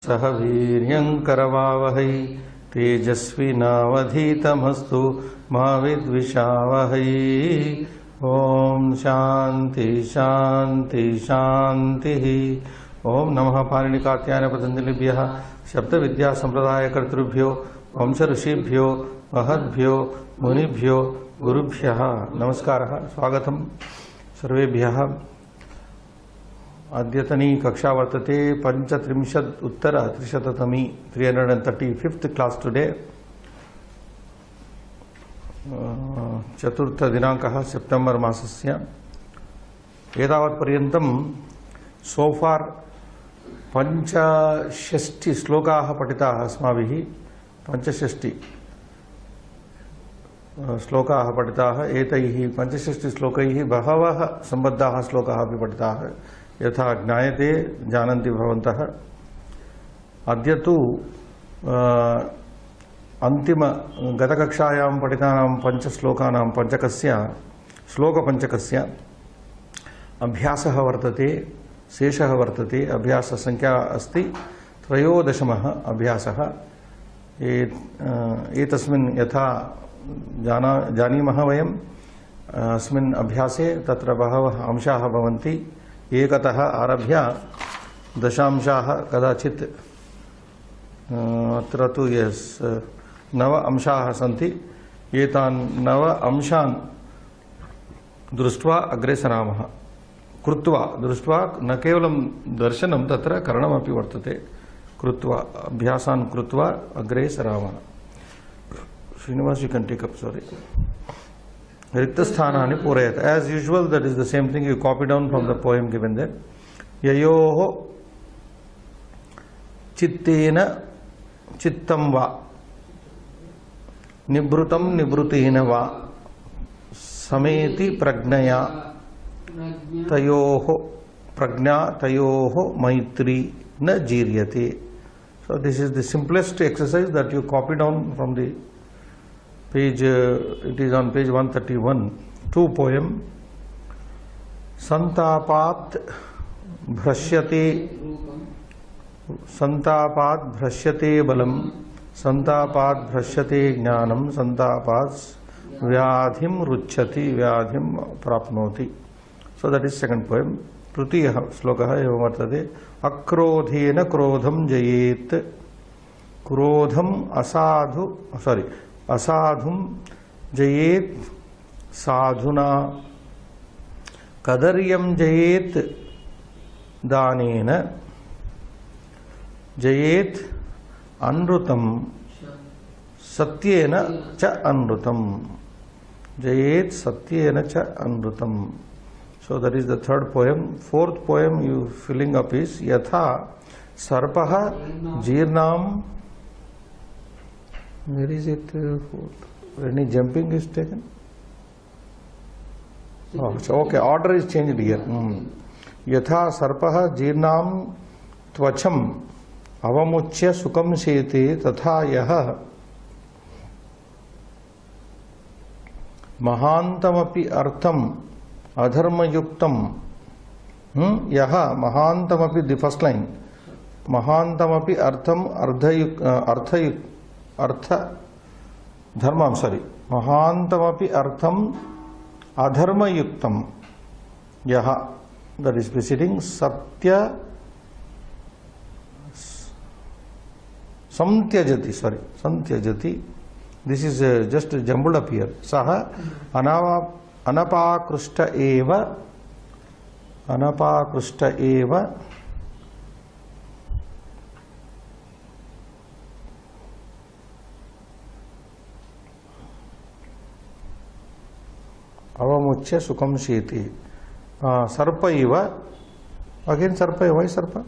सह वीर्यंकरवावहै तेजस्विनावधीतमस्तु मा विद्विषावहै। ओम शांति शांति शांति। ओम नमः पाणिनिकात्यायन पतंजलिभ्यः शब्द विद्या संप्रदाय कर्तृभ्यो वंश ऋषिभ्यो महद्भ्यो मुनिभ्यो गुरुभ्यः नमस्कारः। स्वागतं सर्वेभ्यः। अद्यतनी कक्षा वर्तते 35-उत्तर-300तमी 335th क्लास टुडे। चतुर्थ दिनांकः सेप्टेम्बर् मासस्य। एतावत्पर्यन्तं सो फार् 65 श्लोकाः पठिताः अस्माभिः। 65 श्लोकाः पठिताः। एतैः 65 श्लोकैः बहवः सम्बद्धाः श्लोकाः अपि पठिताः यथा ज्ञायते, जानन्ति भवन्तः। अद्य तु अन्तिम गतकक्षायां पठितानां पञ्चश्लोकानां श्लोकपञ्चकस्य अभ्यासः वर्तते, शेषः वर्तते। अभ्याससंख्या अस्ति 13 अभ्यासः। एतस्मिन् यथा जानीमः वयम् अस्मिन् अभ्यासे तत्र बहवः अंशाः भवन्ति। एकतः आरभ्य दशांशाः कदाचित् अत्र तु 9 अंशाः सन्ति। एतान् 9 अंशान् दृष्ट्वा अग्रे सरामः। कृत्वा दृष्ट्वा न केवलं दर्शनं, तत्र करणमपि वर्तते। कृत्वा अभ्यासान् कृत्वा अग्रे सरामः। Srinivas you can take up, sorry. रिक्तस्थानानि पूरयत। As usual, that is the same thing. You copy down from the poem given there. ययोः चित्तेन चित्तं वा निभृतं निभृतेन वा समेति प्रज्ञया तयोः प्रज्ञा तयोः मैत्री न जीर्यते. So this is the simplest exercise that you copy down from the page. It is on page 131. 2 poem. संतापात् भ्रश्यते बलम, संतापात् भ्रश्यते ज्ञानम, संतापात् व्याधिम रुच्छति, व्याधिम प्राप्नोति. So that is second poem. तृतीयः श्लोकः एवं वर्तते. अक्रोधेन क्रोधं जयेत्, क्रोधम असाधुं जयेत् साधुना, कदर्यं जयेत् दानेन, जयेत् अनृतं सत्येन च अनृतं, जयेत् सत्येन च अनृतं. So that is the third poem. Fourth poem you filling up is yatha sarpah jirnam. Where is it? Any jumping is taken? Oh, so okay, order is changed here. Yatha sarpah jirnam tvacham avamuchya sukam sete tatha yah mahantamapi artham adharmayuktam. Yaha mahantamapi, the first line, mahantamapi artham artha dharmam, sorry, mahantamapi artham adharmayuktam yaha, that is preceding satya samtyajati, sorry, samtyajati. This is just jumbled up here. Saha anapakrushta eva avamuchya sukam sheti. Sarpa eva, again sarpa, why sarpa?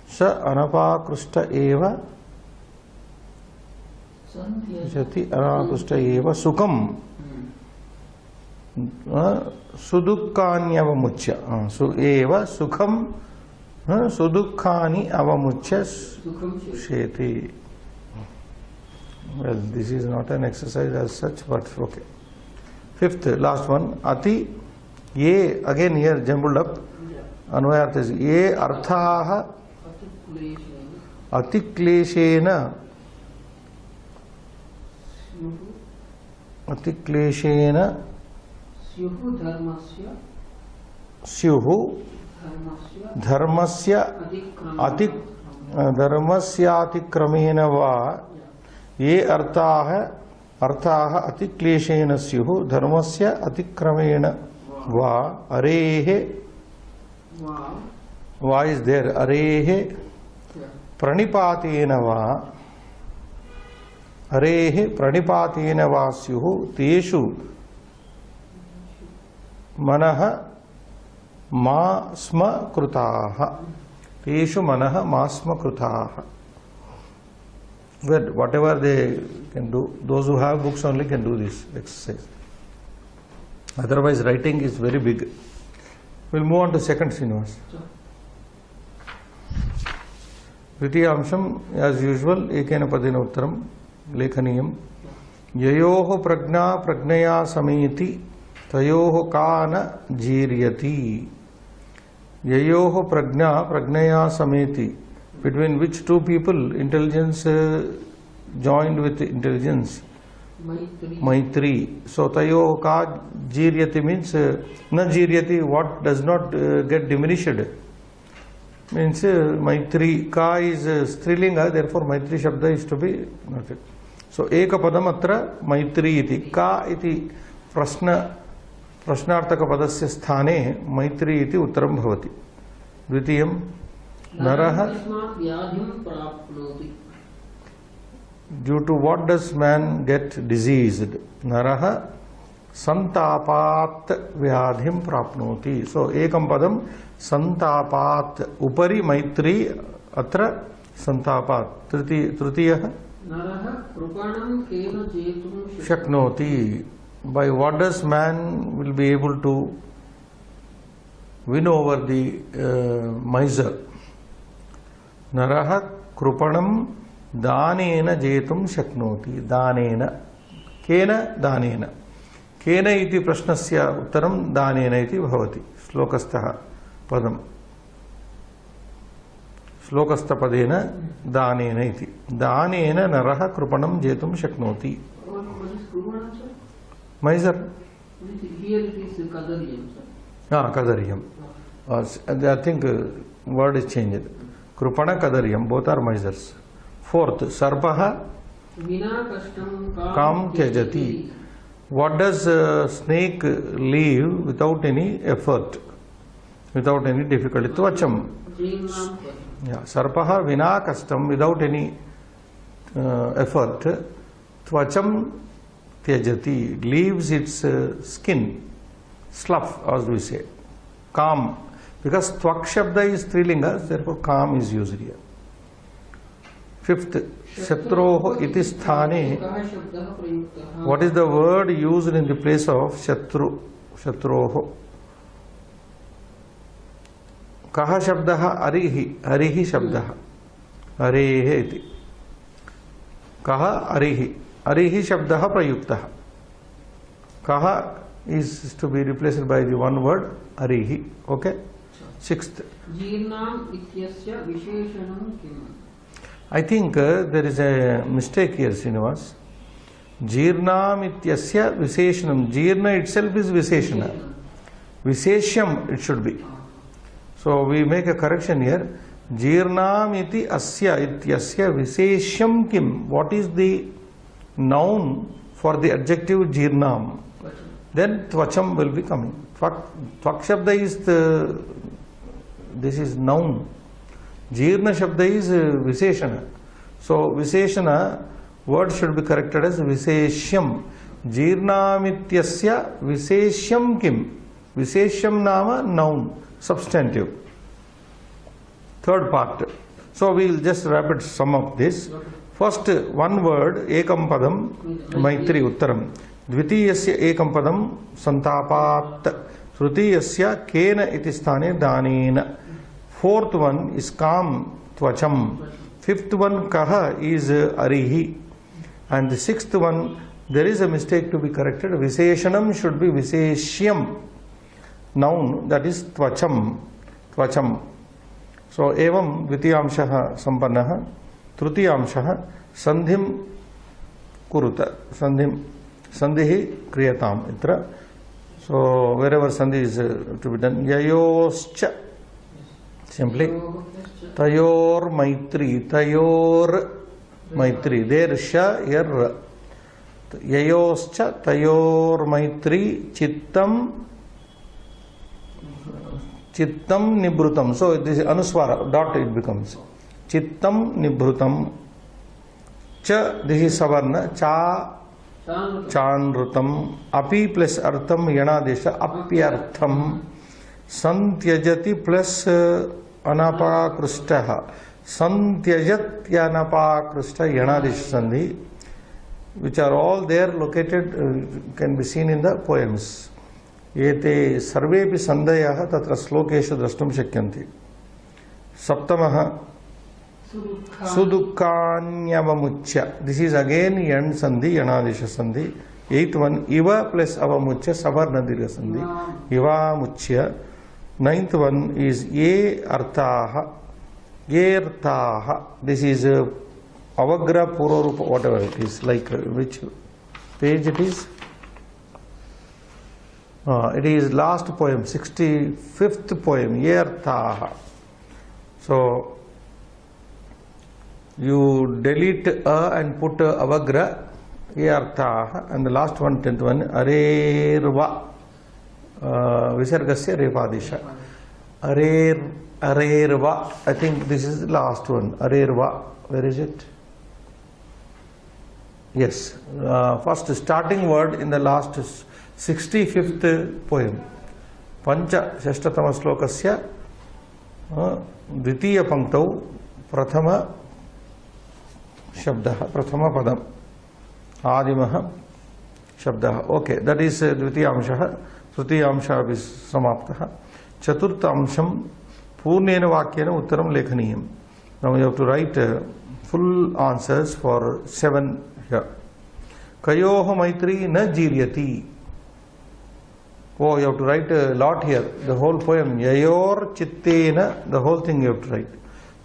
Sa anapakrushta eva jati anapakrushta eva sukam sudukkani avamuchya. Su eva sukham sudukkani avamuchya sheti. Well, this is not an exercise as such, but okay. Fifth, last one, ati ye, again here jumbled up. अन्वयार्थ ये अर्थाः अतिक्लेशेन स्युः धर्मस्यातिक्रमेण वा ये अर्थाः अतिक्लेशेन स्युः धर्मस्य अतिक्रमेण वा अरेः वा इज देयर अरेः प्रणिपातेन वा स्युः तेषु मनः मा स्म कृताः well, whatever they can do, those who have books only can do this exercise, otherwise writing is very big. We'll move on to second Srinivas. द्वितीयांशम as usual एकेन पदेन उत्तरं लेखनीयं ययोः प्रज्ञा प्रज्ञया समेति तयोः का न जीर्यति ययोः प्रज्ञा प्रज्ञया समेति between which two people intelligence joined with intelligence maitri so tayoh ka jiryati means na jiryati what does not get diminished means maitri ka is strilinga therefore maitri shabda is to be noted so eka padam atra maitri iti ka iti प्रश्नार्थक पदस्य स्थाने मैत्री इति उत्तरं भवति द्वितीयं नरः due to what does man get diseased नरः संतापात् व्याधिं प्राप्नोति सो एकं पदं संतापात् उपरि मैत्री अत्र संतापात् तृतीयः नरः कृपणं केन जेतुं शक्नोति by what does man will be able to win over the miser naraha krupanam danena jetum shaknoti danena kena iti prashnasya uttaram danena iti bhavati shlokastha padam shlokastha padena danena iti danena naraha krupanam jetum shaknoti miser here it is kadariyam sir kadariyam I think word is changed krupana kadariyam both are misers fourth sarpah vina kashtam kam tyajati what does snake leave without any effort without any difficulty tvacham yeah sarpah vina kashtam without any effort tvacham tyajati leaves its skin slough as we say calm because tvak shabda is strilinga therefore calm is used here fifth shatroh iti sthane what is the word used in the place of shatroh kah shabdah arihi shabdah arehe iti kah arihi shabdah prayuktah kaha is to be replaced by the one word arihi okay sixth jeernam ityasya visheshanam kim I think there is a mistake here Srinivas jeernam ityasya visheshanam jeerna itself is visheshana visheshyam it should be so we make a correction here jeernam iti asya ityasya visheshyam kim what is the noun for the adjective jeernam then tvacham will be coming tvak shabda is this is noun jeerna shabda is visheshana so visheshana word should be corrected as visheshyam jeernamityasya visheshyam kim visheshyam nama noun substantive third part so we will just rapid sum up this first one word ekam padam maitri uttaram dvitiyasya ekam padam santapat trutiyasya kena iti sthane danena fourth one is kam tvacham fifth one kaha is arihi and the sixth one there is a mistake to be corrected visheshanam should be visheshyam noun that is tvacham त्वचम. So evam dvitiyanshah sampannah. Tritiyanshah sandhim kuruta. Sandhihi kriyatam itra. So wherever sandhi is to be done, yayoscha, simply tayor maitri, there sha yer, yayoscha tayor maitri chittam nibrutam. So this is anuswara, dot it becomes chittam nibrutam. Cha, this is savarna, cha Chanrutam. Api plus artham yanadesha apyartham. Santyajati plus anapakrustaha. Santyajat yanapakrusta yanadesha sandhi, which are all there located, can be seen in the poems. Ete sarvepi sandayah tatra slokeshu drashtum shakyanti. Saptamaha Sudukkanyavamuchya. This is again yan sandhi, yanadesha sandhi. 8th one, iva plus avamuchya, savarna dirgha sandhi. Iva muchya. 9th one is ye arthaha, yerthaha. This is avagra purorupa, whatever it is, like which page it is? It is last poem, 65th poem, yerthaha. So you delete a and put avagra, yarthaha, and the last one, 10th one, arerva, visargasya repadisha. Arerva, I think this is the last one, arerva. Where is it? Yes, first starting word in the last 65th poem. Pancha Shashtatama Slokasya Dvitiya Panktau Prathama Shabdaha, Prathama Padam, Adimaha Shabdaha. Okay, that is Dvitiyamshaha. Trutiyamshaha is Samaptaha. Chaturtamsham Purnena Vakyena Uttaram Lekhaniyam. Now you have to write full answers for 7 here. Kayoho Maitri na jiryati. Oh, you have to write a lot here. The whole poem. Yayor Chittena, the whole thing you have to write.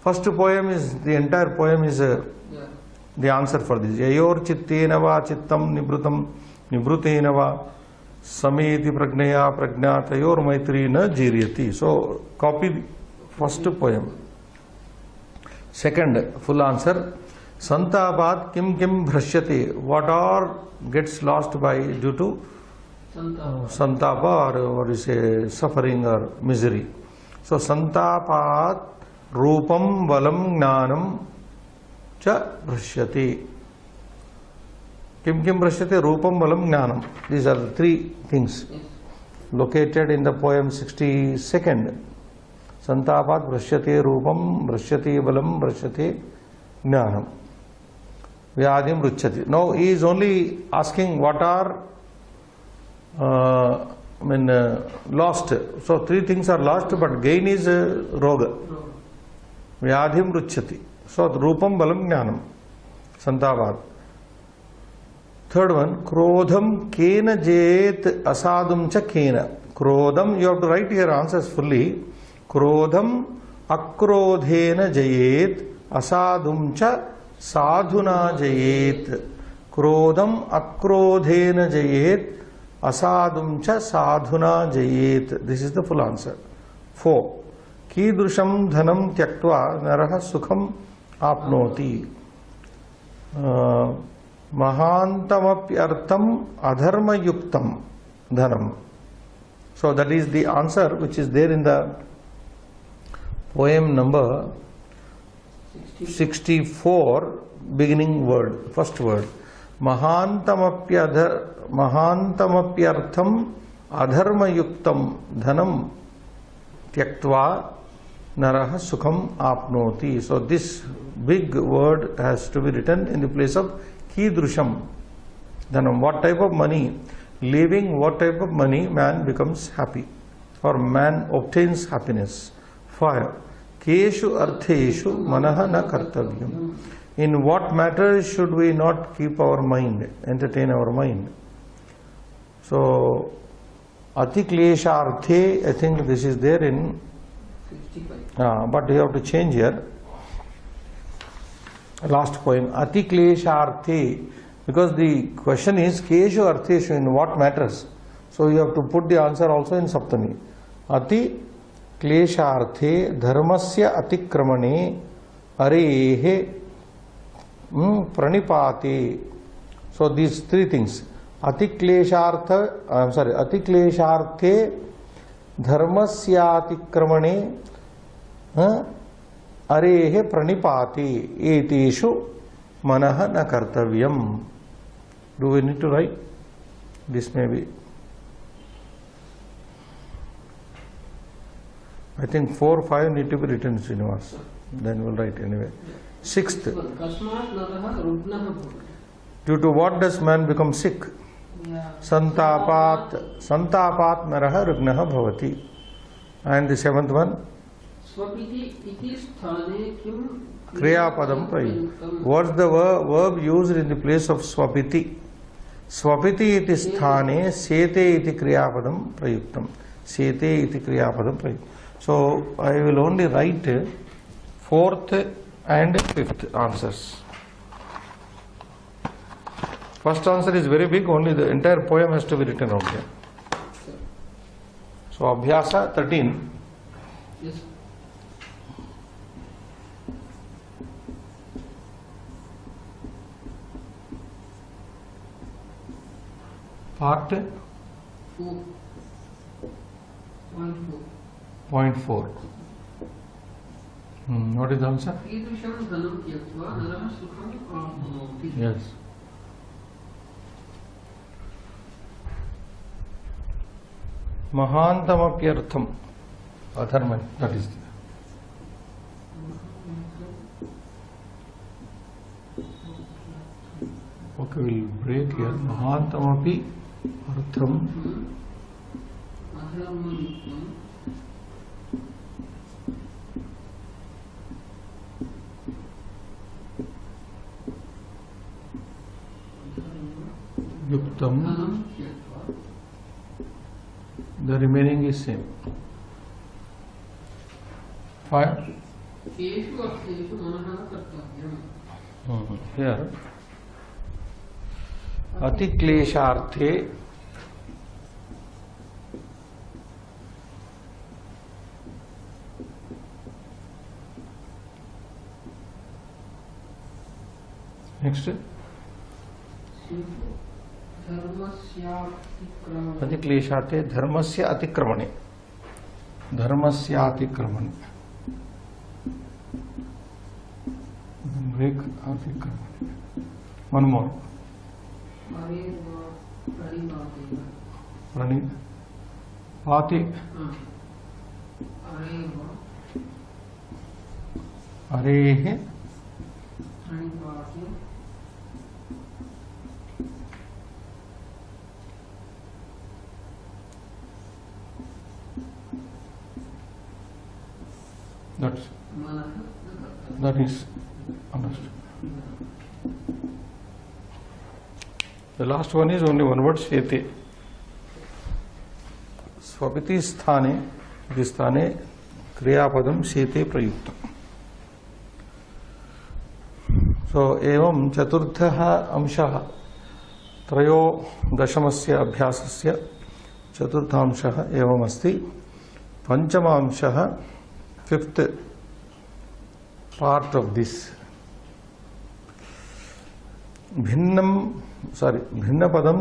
First poem is, the entire poem is the answer for this. Yayor Chittena va Chittam Nibrutam Nibrutena va Sameti Pragnaya Pragna Tayor Maitri na jiryati. So copy first poem. Second full answer. Santapat kim bhrashyate. What are gets lost by due to santapa, or what is say suffering or misery. So santapat rupam balam gnanam cha bhrashyate. Kim bhrashyate, rupam balam gnanam. These are the 3 things located in the poem 62nd. Santapat bhrashyate rupam, bhrashyate balam, bhrashyate gnanam. Vyadim ruchyati. Now he is only asking what are lost. So 3 things are lost, but gain is roga. Vyadhim ruchyati. So rupam balam jnanam. Santavad. Third one, krodham kena jet asadum cha kena. Krodham, you have to write your answers fully. Krodham akrodhena jayet asadum cha sadhuna jayet. Krodham akrodhena jayet asadum cha sadhuna jayet. This is the full answer. 4. Kidrusham dhanam tyaktva naraha sukham apnoti. Mahantamapyartham adharma yuktam dhanam. So that is the answer which is there in the poem number 64, beginning word, first word. Mahantamapyartham adharma yuktam dhanam tyaktva naraha sukham apnoti. So this big word has to be written in the place of kidrusham dhanam. What type of money? Leaving what type of money man becomes happy or man obtains happiness. 5. Keshu artheshu manaha na kartavyam. In what matters should we not keep our mind, entertain our mind? So, ati klesha arthe, I think this is there in 55. But you have to change here. Last poem, Ati Klesharthe, because the question is Keshu Artheshu, in what matters. So you have to put the answer also in Saptami. Ati Klesharthe Dharmasya Atikramane Arehe Pranipati. So these three things. Ati Klesharthe Dharmasya Atikramane Arehe Pranipati Etishu Manaha Na Kartavyam. Do we need to write? This may be. I think 4 or 5 need to be written, Srinivas. Then we'll write anyway. Sixth. Due to what does man become sick? Santapat naraha rugnaha bhavati. And the seventh one? Kriyapadam prayuktam. What's the verb used in the place of swapiti? Swapiti iti sthane sete iti kriyapadam prayuktam. Sete iti kriyapadam prayuktam. So I will only write 4th and 5th answers. First answer is very big, only the entire poem has to be written out here. So Abhyasa 13. Yes. Part 0.4. What is the answer? Yes. Mahantamapyartham. Adharma. That is. Okay, we'll break here. Mahantamapi artham. Yuktam. The remaining is same. 5. Here. Ati klesharthe next. Ati klesharthe dharmasya atikramane. Dharmasya atikramane. Break atikramane. One more. Pati. Arehe. That is understood. The last one is only one word, Svete. Swapiti sthane, disthane, kriyapadam Svete prayuktam. So, evam chaturtha amshaha, trayo dashamasya abhyasasya, chaturtha amshaha evam asti, panchama amshaha, 5th part of this. Bhinnapadam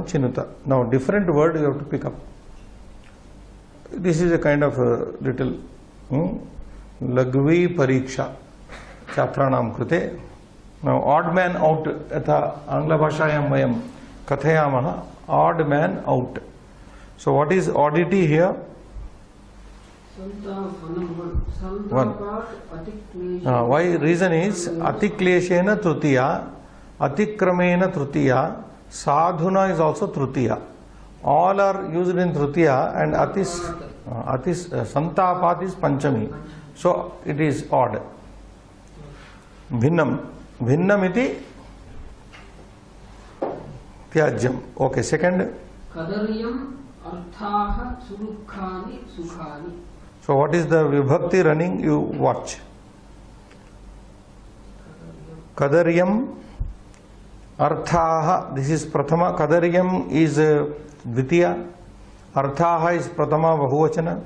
chinuta. Now different word you have to pick up. This is a kind of a little lagvi pariksha chhatranam krute. Now odd man out yatha Angla bhashayam vayam kathayamaha, odd man out. So what is oddity here? One. Why? Reason is atikleshena trutiya, atikramena trutiya, sadhuna is also trutiya. All are used in trutiya, and santapat is panchami. So it is odd. Bhinnam iti tyajyam. Okay, second. Kadariyam arthaha sudukhani sukhani. So what is the vibhakti running? You watch. Kadaryam Arthaha, this is Prathama. Kadaryam is Dvitiya. Arthaha is Prathama Bahuvachana.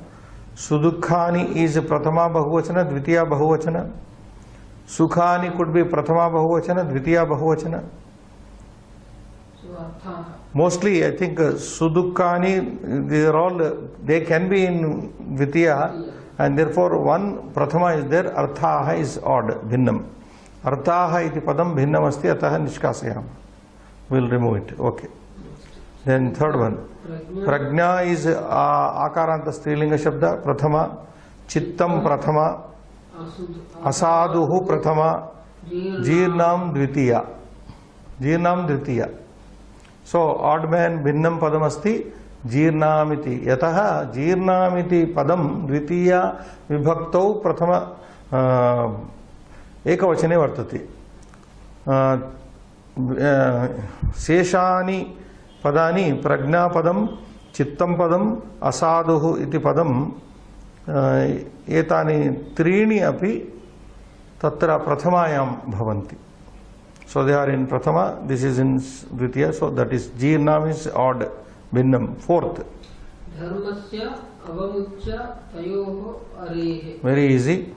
Sudukhani is Prathama Bahuvachana, Dvitiya Bahuvachana. Sukhani could be Prathama Bahuvachana, Dvitiya Bahuvachana. Mostly I think Sudukhani, these are all, they can be in Dvitiya, and therefore one Prathama is there, Arthaha is odd, Bhinnam. Arthaha iti padam bhinnam asti ataha nishkasayam. We'll remove it. Okay. Then third one. Prajna is Akaranta Strilinga Shabda, Prathama. Chittam Prathama. Asaduhu Prathama. Jirnam Dvitiya. Jirnam Dvitiya. So odd man bhinnam padam asti Jirnamiti. Yataha Jirnamiti padam Dvitiya vibhaktau Prathama एकवचने वर्तते शेषानि पदानि प्रज्ञापदं चित्तं पदं असाधुः इति पदं एतानि त्रीणि अपि तत्र प्रथमायां भवन्ति. So they are in prathama, this is in dvitiya, so that is jirnam is odd, bhinnam. Fourth, dharmasya avamuccha tayoho arehe. Very easy.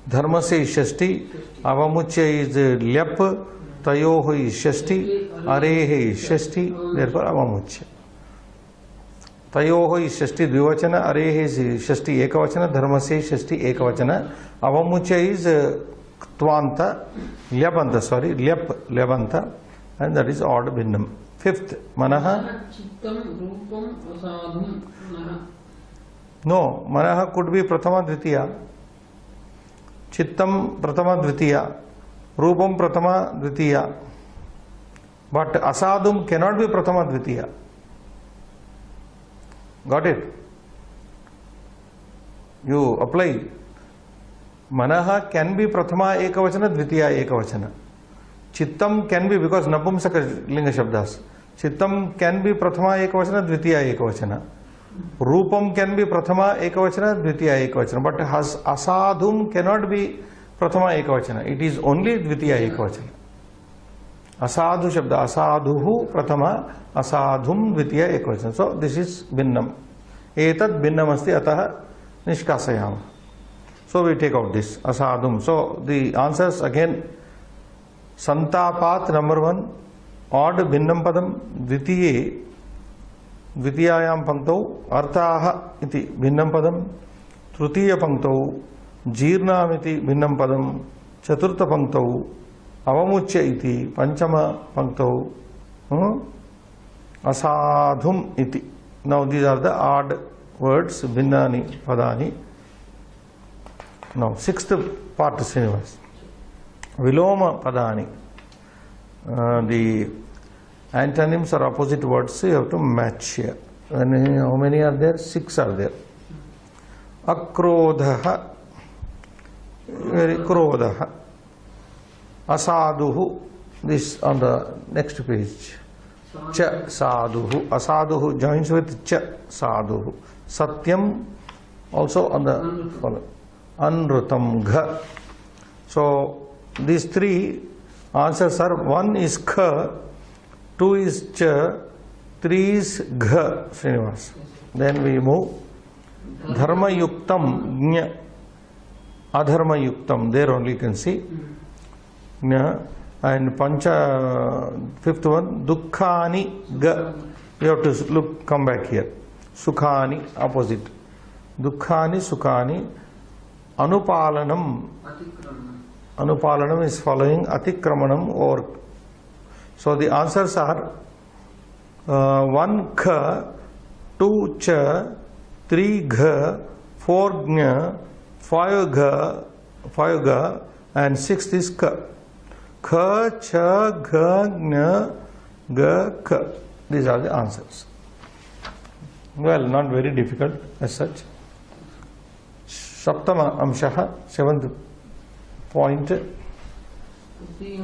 Dharmasya is shashti, avamucya is lyap, tayoho is shashti, arehe is shashti, therefore avamucya. Tayoho is shashti dvivachana, arehe is shashti ekavachana, dharmasya is shashti ekavachana, avamucya is tvanta, lyabanta, sorry, lyabanta, and that is odd bhinnam. Fifth, manaha. Chittam rupam asadhum manaha. No, manaha could be prathama dvitiya. Chittam prathama dvitiya, rupam prathama dvitiya, but asadhum cannot be prathama dvitiya. Got it? You apply. Manaha can be prathama ekavachana, dvitiya ekavachana. Chittam can be, because napumsaka linga shabdas. Chittam can be prathama ekavachana, dvitiya ekavachana. Rupam can be prathama ekavachana, dvitiya ekavachana, but has asadhum cannot be prathama ekavachana. It is only dvitiya ekavachana. Asadhu shabda, asadhuhu prathama, asadhum dvitiya ekavachana. So this is bhinnam. Etat bhinnam asti ataha nishkasayam. So we take out this asadhum. So the answers again: santapat number 1, odd bhinnam padam, dvitiye. द्वितीयायां पंक्तौ अर्थाः इति भिन्नं पदं, तृतीय पंक्तौ जीर्णामिति भिन्नं पदं, चतुर्थ पंक्तौ अवमुच्य इति, पंचम पंक्तौ असाधुम इति. Now these are the odd words, भिन्नानि पदानि. Now sixth part, Srinivas. Viloma padani. The antonyms or opposite words you have to match here. And how many are there? 6 are there. Akrodha, very krodha. Asaduhu, this on the next page. Cha saduhu. Asaduhu joins with cha saduhu. Satyam also on the follow. Anrutam gha. So these 3 answers are: 1 is kha, 2 is cha, 3 is gha. Srinivas. Then we move. Dharma yuktam gnya, adharma yuktam. There only you can see. Gnya. And pancha, 5th one, dukkhani ga. You have to look, come back here. Sukhani, opposite. Dukkhani, sukhani. Anupalanam. Anupalanam is following atikramanam or. So the answers are 1 kha, 2 cha, 3 gha, 4 gnya, 5 gha, and 6th is ka. Kha, cha, gha, gna, ga, ka. These are the answers. Well, not very difficult as such. Saptama amshaha, 7th point. He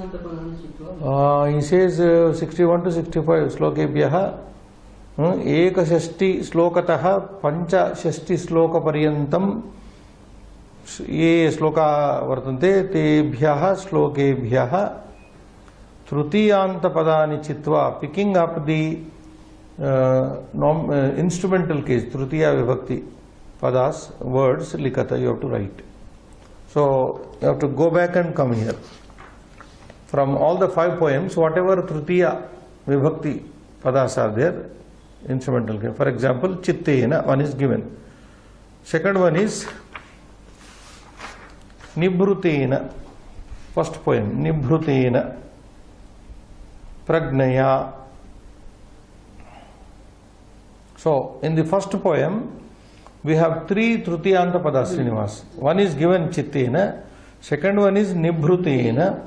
says 61 to 65 slokebhyaha एकषष्टि श्लोकतः पंचषष्टि श्लोक पर्यन्तं ये श्लोका वर्तन्ते तेभ्यः श्लोकेभ्यः तृतीयान्त पदानि चित्वा picking up the instrumental case tritiya vibhakti padas words likata you have to write. So you have to go back and come here. From all the 5 poems, whatever tritiya vibhakti padas are there, instrumental case. For example, chittena, one is given. Second one is nibhrutena. First poem, nibhrutena pragnaya. So, in the first poem, we have 3 Trutiyanta Padas, Srinivas. One is given Chittena, second one is Nibhrutena,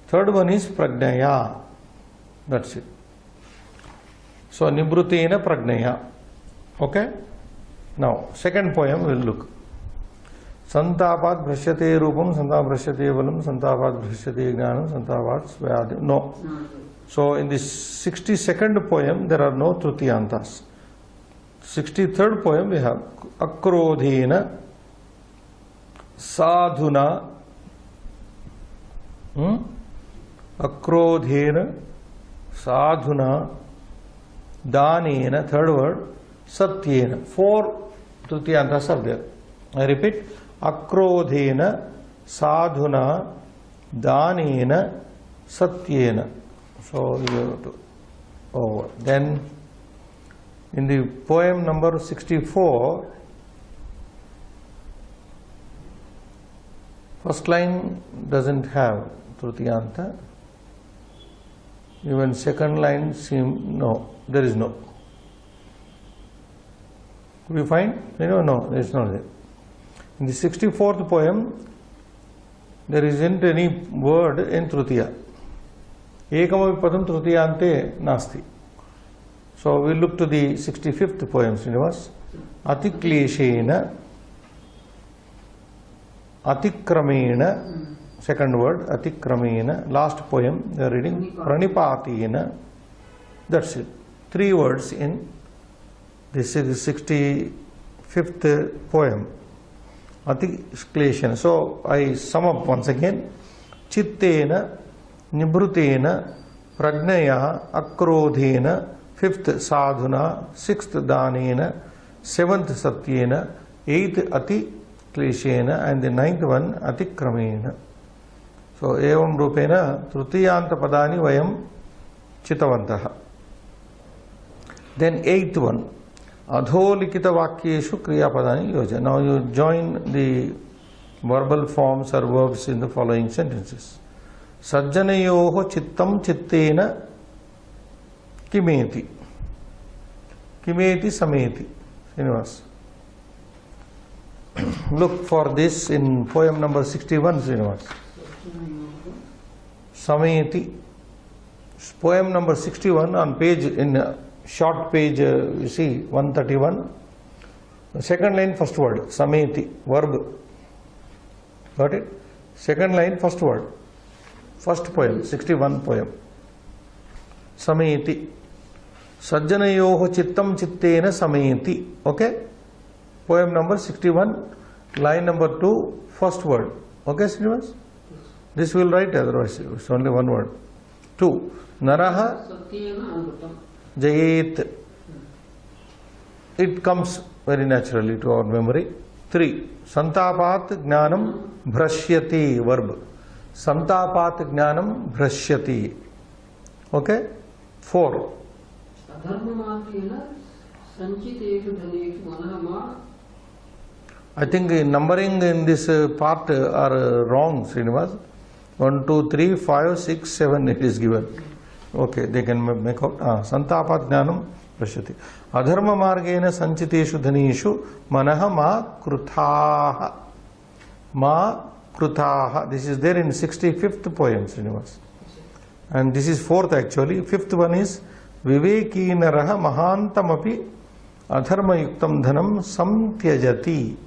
third one is Pragnaya. That's it. So, Nibhrutena Pragnaya. Okay? Now, second poem we'll look. Santapat Bhrashyate Rupam, Santapat Bhrashyate Valam, Santapat Bhrashyate Jnanam, Santapat Svayadi. No. So, in the 62nd poem, there are no Trutiyantas. 63rd poem we have Akrodhena Sadhuna Akrodhena Sadhuna Danena, third word, Satyena. 4 Trutiyantas are there. I repeat, Akrodhena Sadhuna Danena Satyena. So you have to over. Then in the poem number 64, first line doesn't have Trutiyanta. Even second line no, there is no. Could you find? No, there is not there. In the 64th poem, there isn't any word in Trutiya. Ekamapi padam Trutiyante nasti. So we look to the 65th poem, Srinivas. Atikleshena, Atikramena, second word, Atikramena. Last poem, they are reading Pranipatena. That's it. 3 words in this is the 65th poem. Atikleshena. So I sum up once again. Chittena, Nibhrutena, Pragnaya, Akrodhena, 5th sadhuna, 6th danena, 7th satyena, 8th ati kleshena, and the 9th one atikramena. So evam rupena trutiyanta padani vayam chitavantaha. Then 8th one, adholikita vakyeshu kriya padani yoja. Now you join the verbal forms or verbs in the following sentences. Sajjanayoho chittam chittena Kimeti. Kimeti Sameti. Srinivas. Look for this in poem number 61, Srinivas. Sameti. Poem number 61 on page, in short page, you see, 131. The second line, first word, Sameti, verb. Got it? Second line, first word. First poem, 61 poem. Sameti. Sajjanayoho chittam chittena sameti. Okay? Poem number 61, line number 2, first word. Okay, Srinivas? This we will write, otherwise it's only one word. 2. Naraha Jayet. It comes very naturally to our memory. 3. Santapat Jnanam Bhrashyati, verb. Santapat Jnanam Bhrashyati. Okay? 4. I think numbering in this part are wrong, Srinivas. 1, 2, 3, 5, 6, 7 it is given. Okay, they can make out. Santapat Jnanam Bhrashyati. Adharma margena sanchiteshu dhanishu manaha ma kruthaha. Ma kruthaha. This is there in 65th poem, Srinivas. And this is 4th actually. 5th one is Vivekeenaraha mahantamapi adharma yuktam dhanam samtyajati.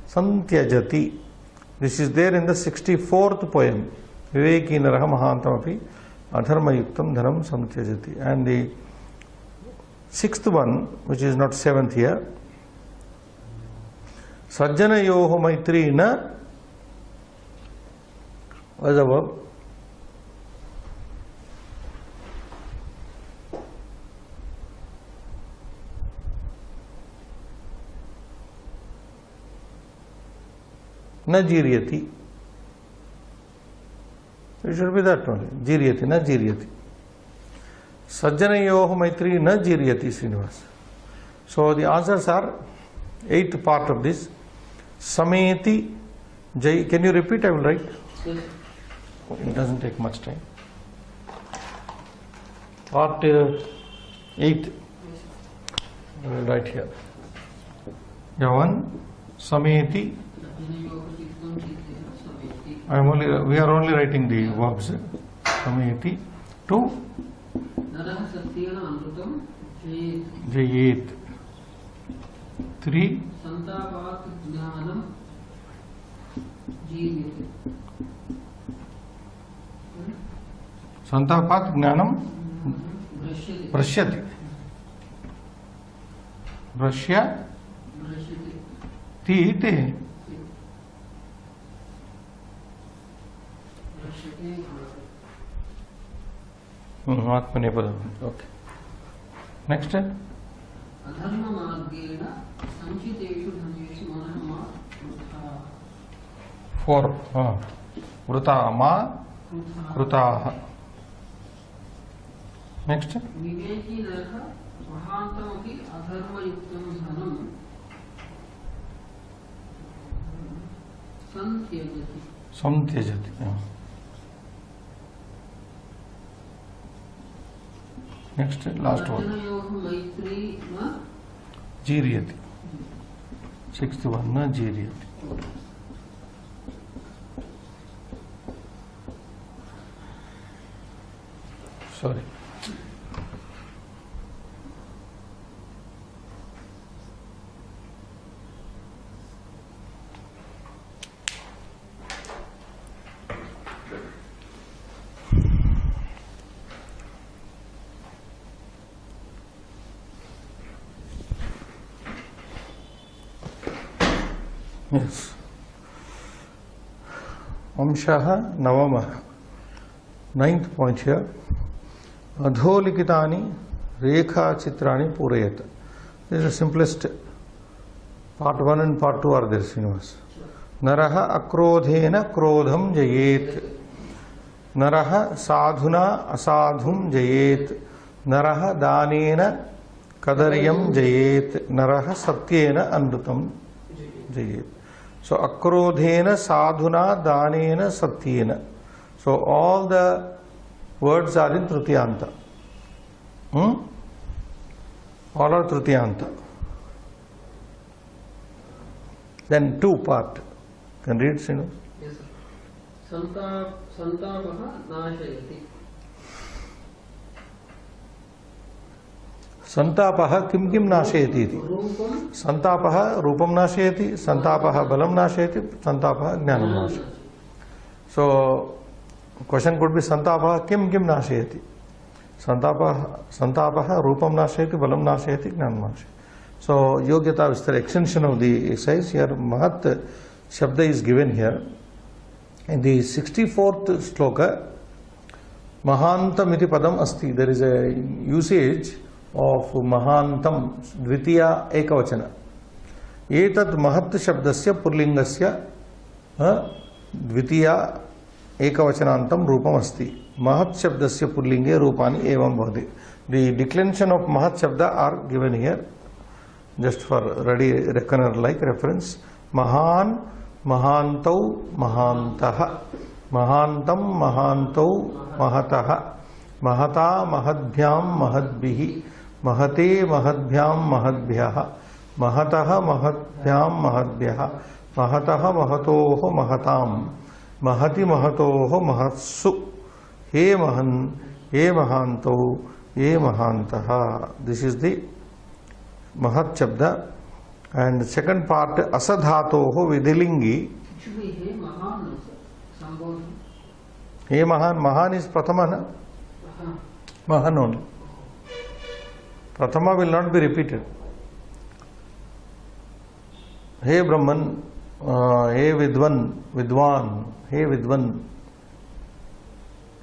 Samtyajati. This is there in the 64th poem. Vivekeenaraha mahantamapi adharma yuktam dhanam samtyajati. And the Sixth one, which is not seventh here. Sajjanayoho maitri na. What is the verb? Na jiryati. It should be that only. Jiryati, na jiryati. Sajjanayoho maitri na jiryati, Srinivas. So the answers are eighth part of this. Sameti jai. Can you repeat? I will write. Yes. It doesn't take much time. Part eighth. I will write here. Yavan Sameti. We are only writing the verbs. Sameti. Two. Naraha satyena amrutam Jayet. Three. santapat jnanam jeevite. Santapat Gnanam Brashyate. Prashyati. Brashya Brashyate. Te. Brashyate. Atmanepadam. Okay. Next. Adharma margena sanchiteshu dhaneshu manah ma krutha. 4. Vrata ma krutaha. Next. विवेकी नरः महान्तमपि अधर्मयुक्तं धनं संत्यजति. Samtyajati. Next, last one. सज्जनयोः मैत्री न Jiryati. Sixth one, na jiryati. Sorry. Yes. Amshaha Navamah. Ninth point here. Adholikitani Rekha Chitrani Purayat. This is the simplest. Part 1 and part 2 are there, Srinivas. Naraha akrodhena krodham jayet. Naraha sadhuna asadhum jayet. Naraha danena kadaryam jayet. Naraha satyena anrutam jayet. So akrodhena sadhuna danena satyena. So all the words are in Trutiyanta. All are Trutiyanta. Then two part. Can read, Sinu? Yes, sir. Santapah nashayati. Santapah kim nashayati iti. Rupam Santapah rupam nashayati, Santapah balam nashayati, Santapah jnanam nashayati. So question could be Santapah kim nashayati. Santapah rupam nashayati, balam nashayati, jnanam nashayati. So Yogyata Vistar, extension of the exercise here, Mahat Shabda is given here. In the 64th sloka, Mahantam iti padam asti. There is a usage of Mahantam, Dvitiya Ekavachana. Etat Mahat Shabdasya Purlingasya Dvitiya Ekavachanantam Rupam asti. Mahat Shabdasya Purlinge Rupani Evam Bhavati. The declension of Mahat Shabda are given here, just for ready reckoner like reference. Mahan, Mahantau, Mahantaha. Mahantam, Mahantau, Mahataha. Mahata, Mahadbhyam, Mahadbihi. Mahate, Mahadbhyam, Mahadbhyaha. Mahataha, Mahadbhyam, Mahadbhyaha. Mahataha, Mahatoho, Mahatam. Mahati, Mahatoho, Mahatsu. He Mahan, He Mahantau, He Mahantaha. This is the Mahat Shabda. And the second part, Asadhatoho Vidilingi. It should be He Mahan, sir. Sambodhi. He Mahan, Mahan is Prathama, na? Mahan only. Prathama will not be repeated. He Brahman, he Vidvan, Vidwan, he Vidvan,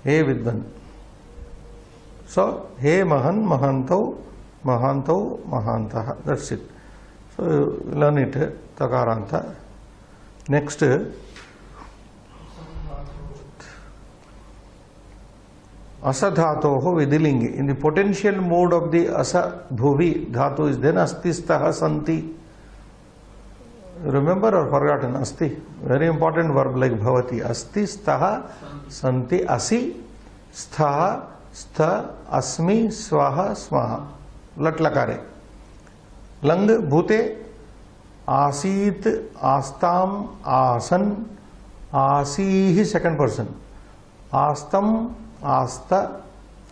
he Vidvan. So, he Mahan, Mahantau, Mahantau, Mahantah. That's it. So, learn it, Takaranta. Next, Asadhatoho Vidilingi. In the potential mode of the Asa Bhuvi dhatu is then Astistaha Santi. Remember or forgotten? Asti. Very important verb like Bhavati. Asti, Staha, Santi, Asi, Sthaha, Stha, Asmi, Swaha, Smaha. Lat lakare. Lang Bhute, Asit, Astam, Asan, Asihi, second person. Astam, Asta,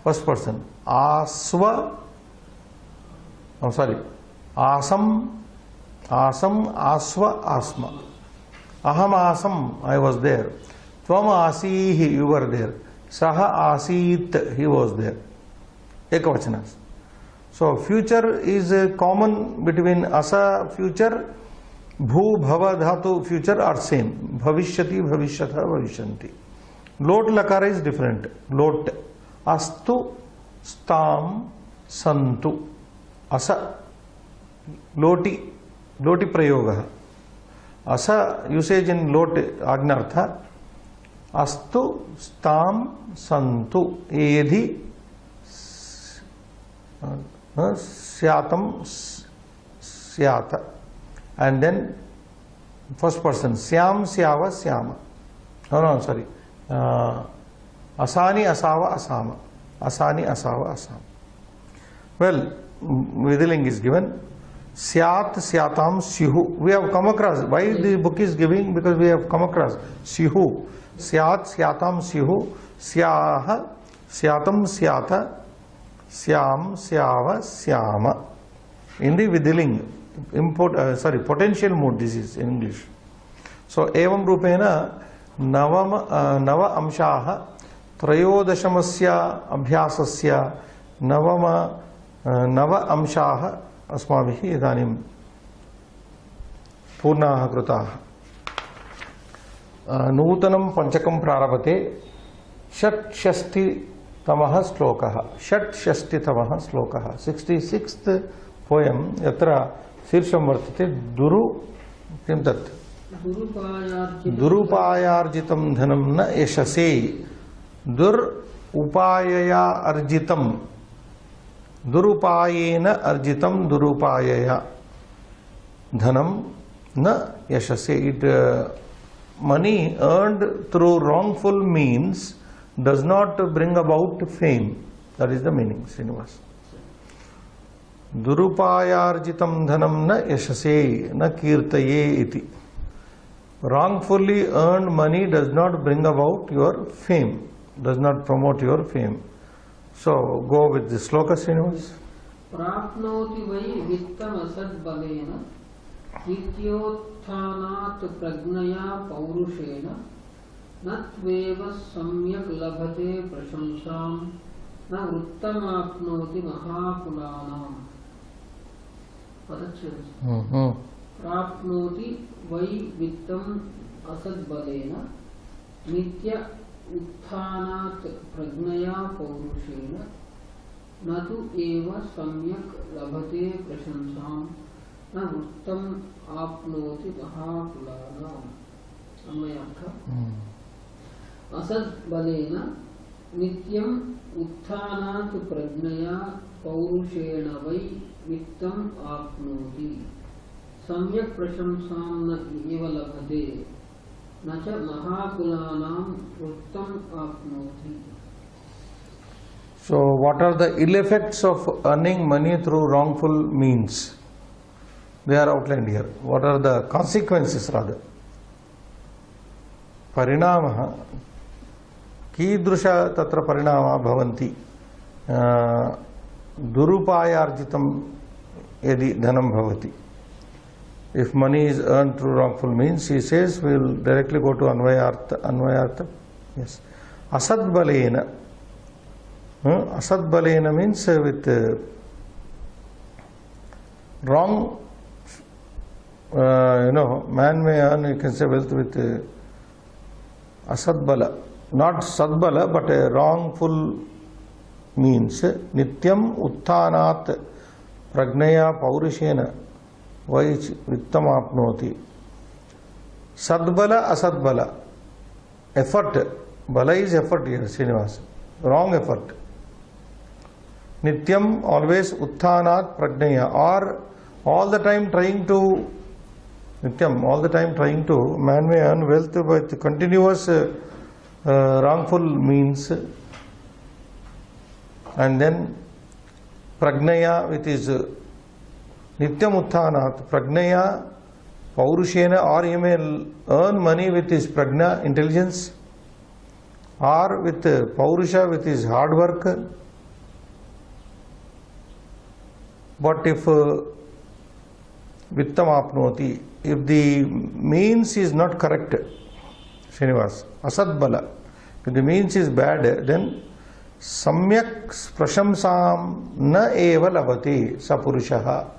first person. Aswa, oh sorry, Asam, Asam, Aswa, Asma. Aham Asam, I was there. Tvam Asihi, you were there. Saha Asit, he was there. Ekavachanas. So future is common between Asa future, Bhu, Bhava, Dhatu future are same. Bhavishyati, Bhavishyatha, Bhavishyanti. Lot lakara is different. Lot. Astu, Stam, Santu. Asa. Loti. Loti prayoga. Asa usage in lot agnartha. Astu, Stam, Santu. Edhi, Syatam, Syata. And then first person. Syam, Syava, Syama. No, sorry. Asani, Asava, Asama. Asani, Asava, Asama. Well, Vidiling is given. Syat, Syatam, Syuhu. We have come across. Why the book is giving? Because we have come across. Syuhu. Syat, Syatam, Syuhu. Syaha, Syatam, Syata. Syam, Syava, Syama. In the Vidiling, potential mood, this is in English. So, evam rupena nava amshaha त्रयोदशमस्य अभ्यासस्य नव अंशाः अस्माभिः इदानीं पूर्णाः कृताः। नूतनं पञ्चकं प्रारभते। षट्षष्टितमः श्लोकः। षट्षष्टितमः श्लोकः 66th poem यत्र शीर्षं वर्तते दुरु किं तत् दुरुपायार्जितं धनं न यशसे। दुर उपायया अर्जितं दुरुपायेन अर्जितं दुरुपायया धनं न यशसे। It money earned through wrongful means does not bring about fame. That is the meaning, Srinivas. Durupayarjitam dhanam na yashase na kirtaye iti. Wrongfully earned money does not bring about your fame, does not promote your fame. So go with the sloka, Srinivas. Prapnoti vai vittam asad balena nityothanat pragnaya paurushena natveva samyak labhate prashamsam na uttamapnoti mahakulanam. प्राप्नोति वै वित्तम असद बलेन नित्य उत्थानात् प्रज्ञया पौरुषेण न तु एव सम्यक् लभते प्रशंसां न वृत्तम आपनोति महाकुलानाम्। अन्वयार्थ असद बलेन नित्यम उत्थानात् प्रज्ञया पौरुषेण वै वित्तम आपनोति सम्यक प्रशंसां न एव लभते न च महाकुलानां वृत्तम आपनोति। So what are the ill effects of earning money through wrongful means? They are outlined here. What are the consequences rather? Parinamah कीदृश तत्र परिणामः भवन्ति दुरुपायार्जितं यदि धनं भवति। If money is earned through wrongful means, he says, we will directly go to Anvayartha. Yes. Asad balena. Asad balena means with wrong, man may earn, you can say, wealth with asadbala, not sadbala, but a wrongful means. Nityam uttanat pragnaya paurushena vaich vittam apnoti. Sadbala, asadbala. Effort. Bala is effort here, Srinivas. Wrong effort. Nityam, always, uttanat pragnaya, or all the time trying to, nityam, all the time trying to, man may earn wealth with continuous wrongful means. And then pragnaya, with his nityam uttanat pragnaya paurushena, or he may earn money with his pragna, intelligence, or with paurusha, with his hard work. But if vittam apnoti, if the means is not correct, Srinivas, asadbala, if the means is bad, then samyak prashamsam na eva labati sapurushaha.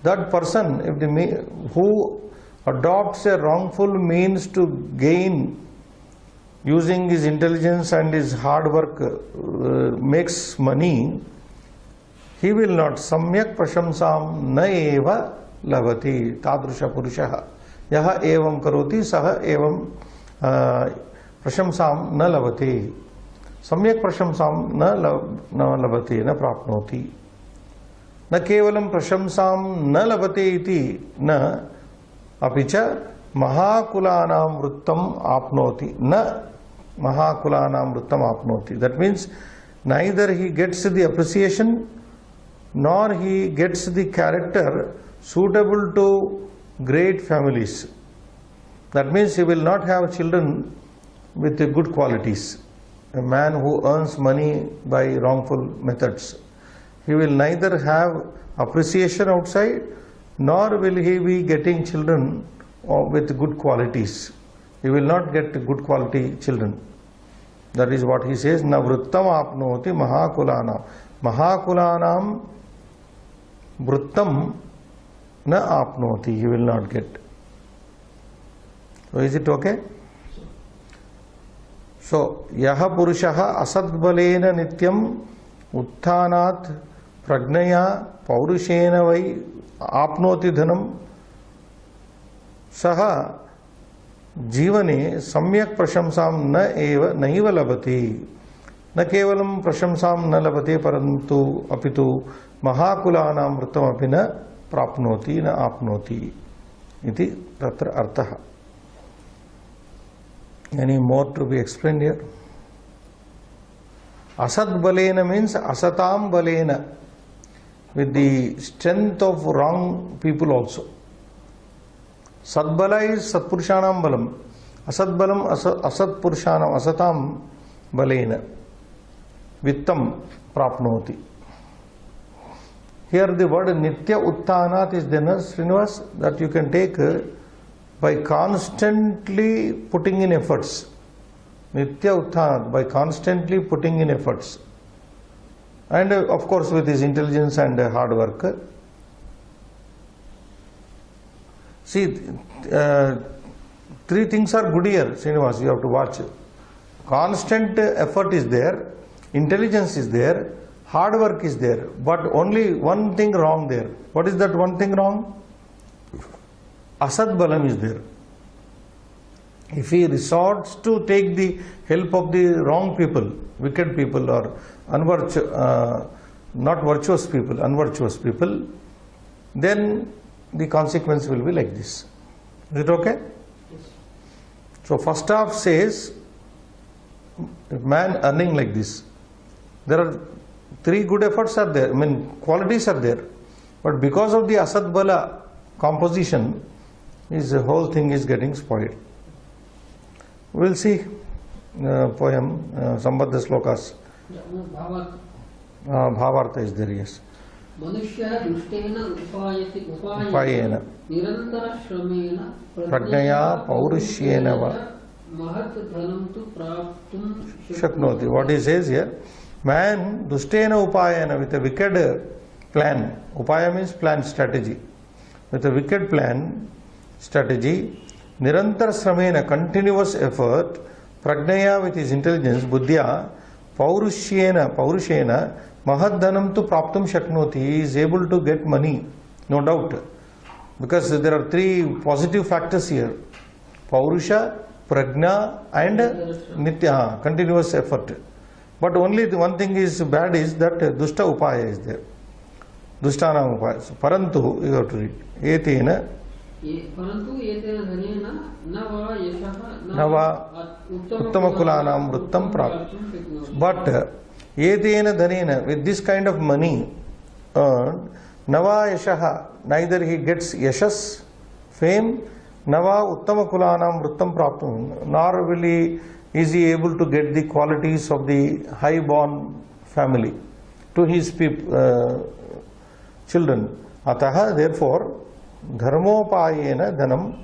That person, if the who adopts a wrongful means to gain using his intelligence and his hard work, makes money, he will not samyak prashamsam na eva labati tadrusha purushaha. Yaha evam karoti saha evam prashamsam na labati. Samyak prashamsam na labati, na prapnoti. Na kevalam prashamsam na labati iti na apicha mahakulanam vrittam apnoti. Na mahakulanam vrittam apnoti. That means neither he gets the appreciation nor he gets the character suitable to great families. That means he will not have children with good qualities. A man who earns money by wrongful methods, he will neither have appreciation outside nor will he be getting children with good qualities. He will not get good quality children. That is what he says. Na vrittam apnoti mahakulanam. Mahakulanam vrittam na apnoti. He will not get. So is it okay? So yaha purushaha asadbalena nityam uttanat pragnaya paurushena vai apnoti dhanam saha जीवने सम्यक प्रशंसाम न एव नैव लभते. न केवलं प्रशंसाम न लभते परंतु अपितु महाकुलानां वृत्तमपि न प्राप्नोति न आपनोति इति तत्र अर्थः. Any more to be explained here? Asad balena means asatam balena, with the strength of wrong people also. Sadbala is Satpurushanam balam. Asad balam asat purushanam asatam balena. Vittam prapnoti. Here the word nitya uttanat is there, Srinivas, that you can take by constantly putting in efforts. Nitya uttanat, by constantly putting in efforts. And of course with his intelligence and hard work. See, three things are good here, Srinivas, you have to watch. Constant effort is there, intelligence is there, hard work is there, but only one thing wrong there. What is that one thing wrong? Asad balam is there. If he resorts to take the help of the wrong people, wicked people or not virtuous people, unvirtuous people, then the consequence will be like this. Is it okay? Yes. So first half says, man earning like this. There are three good efforts are there, qualities are there. But because of the Asad Bala composition, the whole thing is getting spoiled. We will see poem, Sambandha Slokas. Bhavartha is there, yes. मनुष्यः दुष्टेन उपायेन निरन्तरश्रमेण प्रज्ञया पौरुष्येन वा महत् धनं तु प्राप्तुं शक्नोति. What he says here, man dushtena upayena, with a wicked plan. Upaya means plan, strategy. With a wicked plan, strategy, nirantar sramena, continuous effort, pragnaya with his intelligence, buddhya, paurushena, mahadhanam tu praptum shaknoti, he is able to get money, no doubt. Because there are three positive factors here. Paurusha, prajna and nitya, continuous effort. But only the one thing is bad is that dushta upaya is there. Dushtana upaya. So, parantu, you have to read. Etena. परंतु एतेन धनेन न वा यशः न वा उत्तमकुलानां वृत्तं प्राप्तुं. But etena dhanena, with this kind of money earned, nava yashaha, neither he gets yashas, fame, nava uttamakulanam vrittam praptum, nor will he is he able to get the qualities of the high-born family to his children. Ataha, therefore, dharmopayena dhanam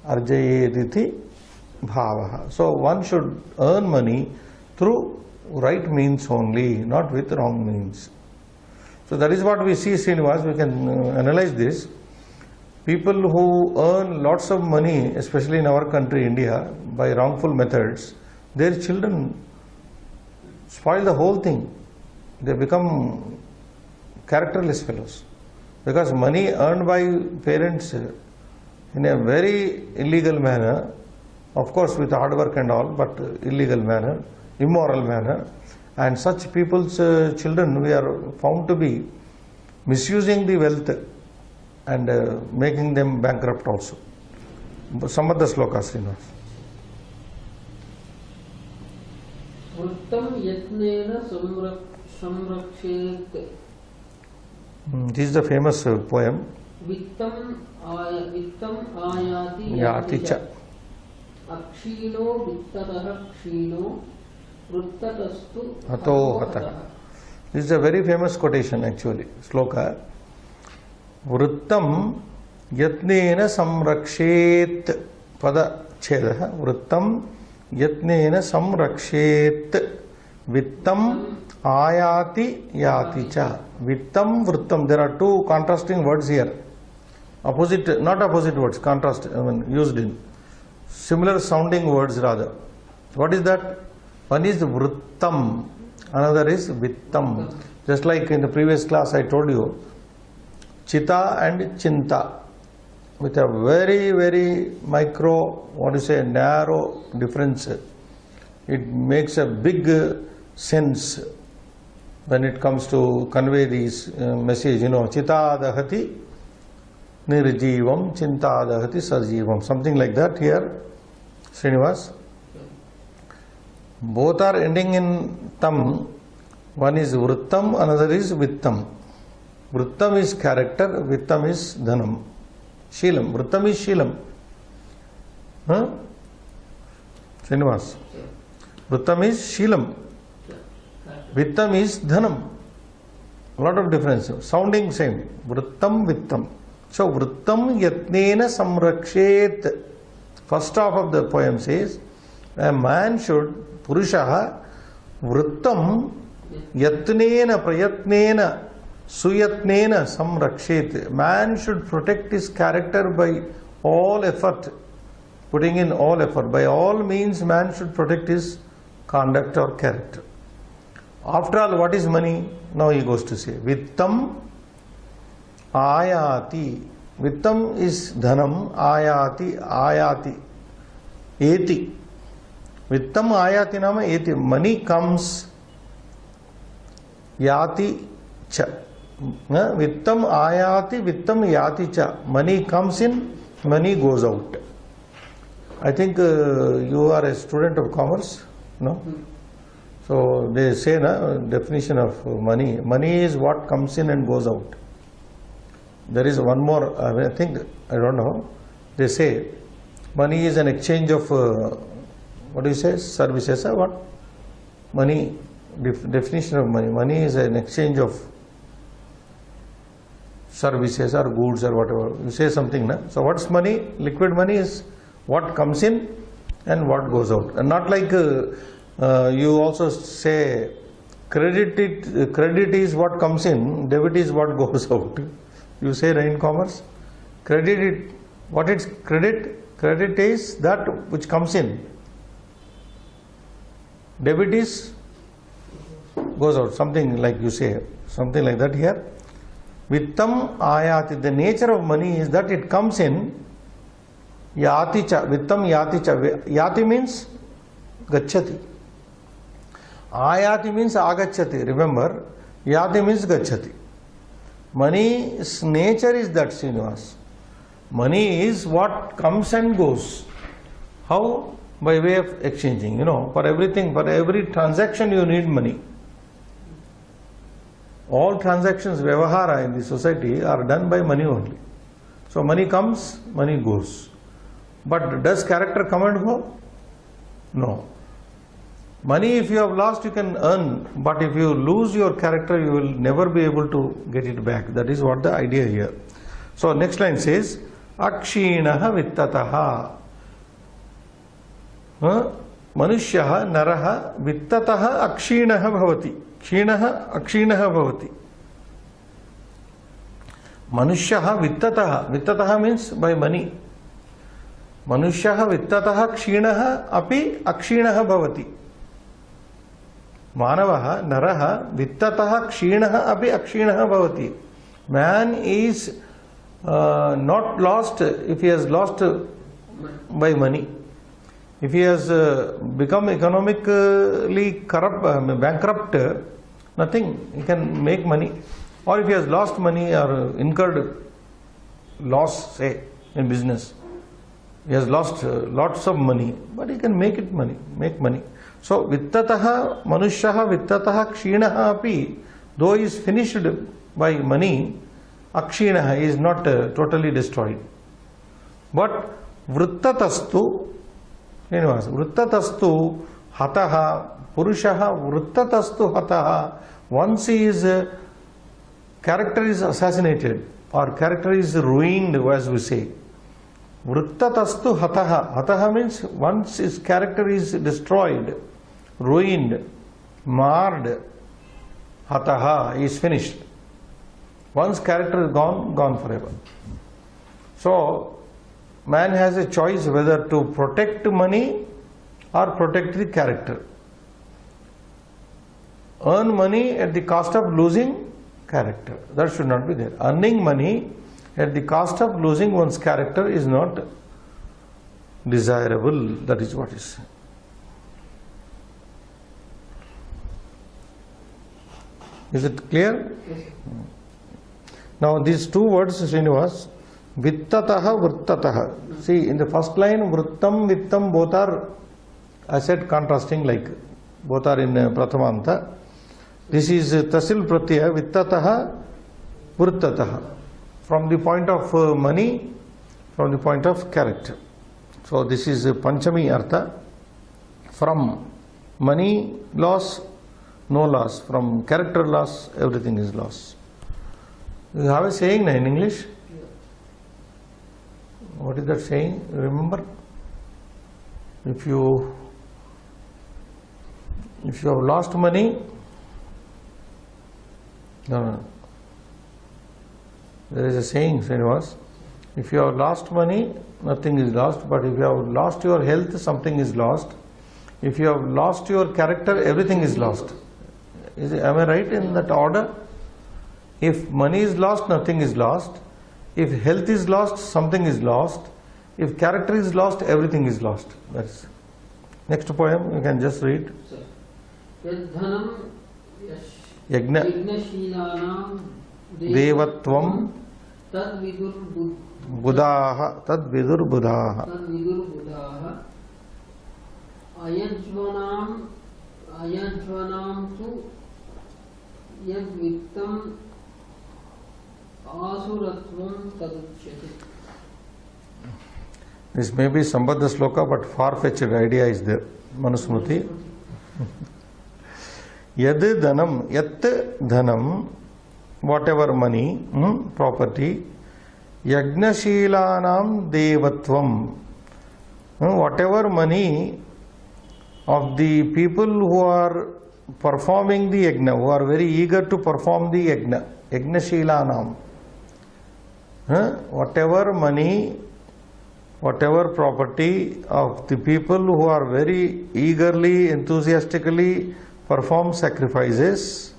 arjayediti bhavaha. So one should earn money through right means only, not with wrong means. So that is what we see, Srinivas. We can analyze this. People who earn lots of money, especially in our country, India, by wrongful methods, their children spoil the whole thing. They become characterless fellows. Because money earned by parents in a very illegal manner, of course with hard work and all, but illegal manner, immoral manner, and such people's children, we are found to be misusing the wealth and making them bankrupt also. Some of the slokas, you know. वृत्तं यत्नेन संरक्षेत. This is the famous poem. वित्तं आयाति याति च. अक्षीणो वित्ततः क्षीणो वृत्ततस्तु हतो हतः. This is a very famous quotation actually, sloka. Vrittam yatnena samrakshet pada chedah. Vrittam yatnena samrakshet vittam ayati yati cha. Vittam, vrittam. There are two contrasting words here. Opposite, not opposite words, contrast, used in. Similar sounding words rather. What is that? One is vrittam, another is vittam. Just like in the previous class I told you, chita and chinta, with a very, very micro, narrow difference. It makes a big sense when it comes to convey these message, chita dahati nirjeevam, chinta dahati sarjeevam, something like that here, Srinivas. Both are ending in tam. One is vrittam, another is vittam. Vrittam is character, vittam is dhanam. Sheelam. Vrittam is sheelam. Srinivas. Vrittam is sheelam. Vittam is dhanam. A lot of difference. Sounding same. Vrittam, vittam. So, vrittam yatnena samrakshet. First half of the poem says, a man should, Purushaha, vrittam yatnena prayatnena suyatnena samrakshet. Man should protect his character by all effort, putting in all effort. By all means, man should protect his conduct or character. After all, what is money? Now he goes to say, vittam ayati. Vittam is dhanam, ayati, eti. Vittam ayati nama eti. Money comes, yati cha. Vittam ayati, vittam yati cha. Money comes in, money goes out. I think you are a student of commerce, no? So they say, definition of money. Money is what comes in and goes out. There is one more, I think, I don't know. They say money is an exchange of, what do you say, services or what? Money, definition of money. Money is an exchange of services or goods or whatever. You say something, na? So what's money? Liquid money is what comes in and what goes out. And not like you also say credit is what comes in, debit is what goes out. You say in commerce, what is credit? Credit is that which comes in. Debit is goes out, something like you say, something like that here. Vittam ayati, the nature of money is that it comes in. Yati cha, vittam yati cha. Yati means gacchati. Ayati means agacchati. Remember, yati means gacchati. Money's nature is that, Srinivas. Money is what comes and goes. How? By way of exchanging. For everything, for every transaction you need money. All transactions, vyavahara in the society are done by money only. So money comes, money goes. But does character come and go? No. Money, if you have lost, you can earn, but if you lose your character, you will never be able to get it back. That is what the idea here. So next line says, akshinaha vittataha. Manushyaha naraha vittataha akshinaha bhavati. Kshinaha akshinaha bhavati. Manushyaha vittataha. Vittataha means by money. Manushyaha vittataha kshinaha api akshinaha bhavati. Manavaha naraha vittataha kshinaha api akshinaha bhavati. Man is not lost if he has lost by money. If he has become economically bankrupt, nothing, he can make money. Or if he has lost money or incurred loss, say, in business, he has lost lots of money, but he can make money. So, vittataha, manushyaha vittataha kshinaha api, though he is finished by money, akshinaha is not totally destroyed. But vrittatastu, vrittatastu hataha, purushaha vrittatastu hataha, once his character is assassinated or character is ruined, as we say. Vrittatastu hataha. Hataha means once his character is destroyed, ruined, marred, hataha, he is finished. Once character is gone, gone forever. So, man has a choice whether to protect money or protect the character. Earn money at the cost of losing character. That should not be there. Earning money at the cost of losing one's character is not desirable. That is what is. Is it clear? Yes. Now these two words, Srinivas, vittataha, vrittataha. See, in the first line, vrittam, vittam, both are, I said, contrasting like, both are in Prathamanta. This is tasil pratyaya, vittataha, vrittataha. From the point of money, from the point of character. So this is Panchami Artha. From money loss, no loss. From character loss, everything is loss. You have a saying in English? What is that saying? Remember? If you have lost money, no. There is a saying, Srinivas, if you have lost money, nothing is lost, but if you have lost your health, something is lost. If you have lost your character, everything is lost. Am I right in that order? If money is lost, nothing is lost. If health is lost, something is lost. If character is lost, everything is lost. That's next poem, you can just read. Yadhanam Yagna yajnashīlānām Devatvam tadvidur Buddhaha Tadvidur Buddhaha buddhaha ayanchvanām tu yadvittam asuratvam taduchyate. This may be Sambandha Sloka, but far-fetched idea is there. Manusmriti. Yad dhanam, yat dhanam, whatever money, property, yagnashīlānām devatvam, whatever money of the people who are performing the yajna, who are very eager to perform the yajna, yajnashilanam. Whatever money, whatever property of the people who are very eagerly, enthusiastically perform sacrifices,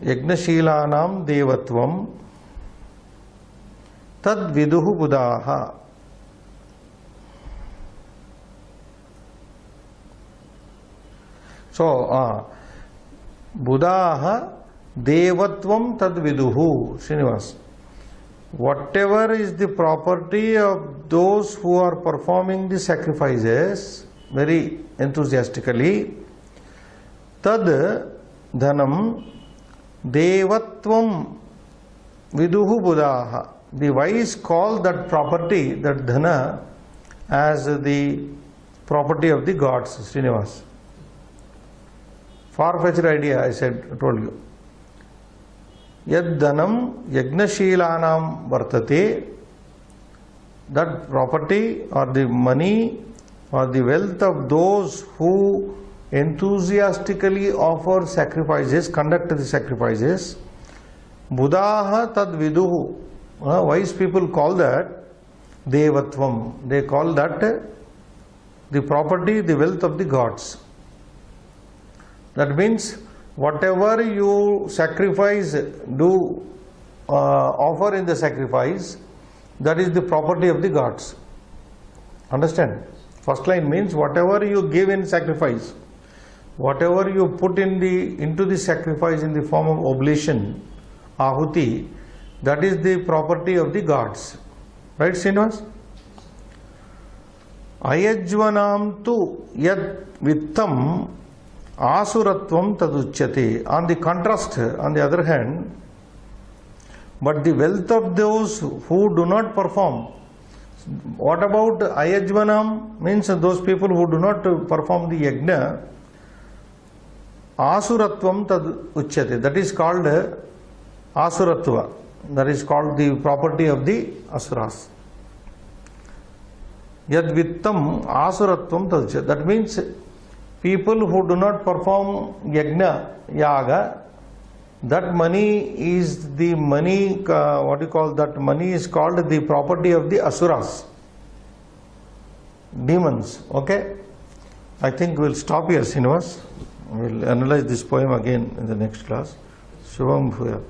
yajnashilanam devatvam tad viduhu buddhaha. So, buddhaha devatvam tad viduhu. Srinivas, whatever is the property of those who are performing the sacrifices very enthusiastically, tad dhanam devatvam viduhu buddhaha. The wise call that property, that dhana, as the property of the gods. Srinivas, far-fetched idea, I told you. Yad dhanam yagnashilanam vartate, that property or the money or the wealth of those who enthusiastically offer sacrifices, conduct the sacrifices, buddhaha tad viduhu. Wise people call that devatvam. They call that the property, the wealth of the gods. That means whatever you sacrifice, offer in the sacrifice, that is the property of the gods. Understand? First line means whatever you give in sacrifice, whatever you put into the sacrifice in the form of oblation, ahuti, that is the property of the gods. Right, Srinivas? Ayajvanam tu yad vittam asuratvam taduchyate. On the contrast, on the other hand, but the wealth of those who do not perform. What about ayajvanam? Means those people who do not perform the yajna. Asuratvam taduchyate. That is called asuratva. That is called the property of the asuras. Yad vittam asuratvam taduchyate. That means people who do not perform yajna, yaga, that money is the money, that money is called the property of the asuras, demons. Okay? I think we'll stop here, Srinivas. We'll analyze this poem again in the next class. Shubham Bhuya.